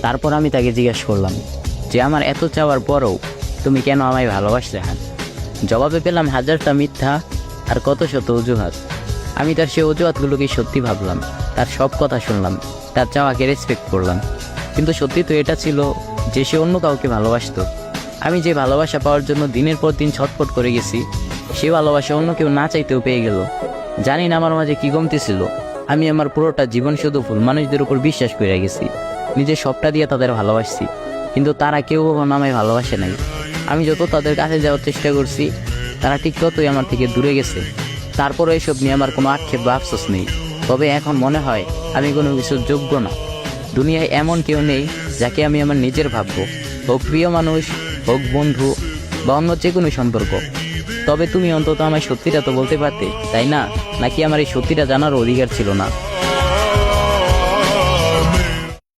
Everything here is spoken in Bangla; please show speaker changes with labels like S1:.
S1: তারপর আমি তাকে জিজ্ঞাসা করলাম যে আমার এত চাওয়ার পরও তুমি কেন আমায় ভালোবাসলে হান। জবাবে পেলাম হাজারটা মিথ্যা আর কত শত অজুহাত। আমি তার সেই অজুহাতগুলোকে সত্যি ভাবলাম, তার সব কথা শুনলাম, তার চাওয়াকে রেসপেক্ট করলাম। কিন্তু সত্যি তো এটা ছিল যে সে অন্য কাউকে ভালোবাসতো। আমি যে ভালোবাসা পাওয়ার জন্য দিনের পর দিন ছটফট করে গেছি, সে ভালোবাসা অন্য কেউ না চাইতেও পেয়ে গেল। জানি না আমার মাঝে কী কমতি ছিল। আমি আমার পুরোটা জীবন শুধু ভুল মানুষদের উপর বিশ্বাস করে গেছি, নিজের সবটা দিয়ে তাদের ভালোবাসছি, কিন্তু তারা কেউ কখনো আমায় ভালোবাসে নাই। আমি যত তাদের কাছে যাওয়ার চেষ্টা করছি, তারা ঠিক ততই আমার থেকে দূরে গেছে। তারপরও এসব নিয়ে আমার কোনো আক্ষেপ বা আফসোস নেই। তবে এখন মনে হয় আমি কোনো কিছুর যোগ্য না। দুনিয়ায় এমন কেউ নেই যাকে আমি আমার নিজের ভাববো, হোক প্রিয় মানুষ, হোক বন্ধু বা অন্য যে কোনো সম্পর্ক। তবে তুমি অন্তত আমায় সত্যিটা তো বলতে পারতে, তাই না? নাকি আমার এই সত্যিটা জানার অধিকার ছিল না?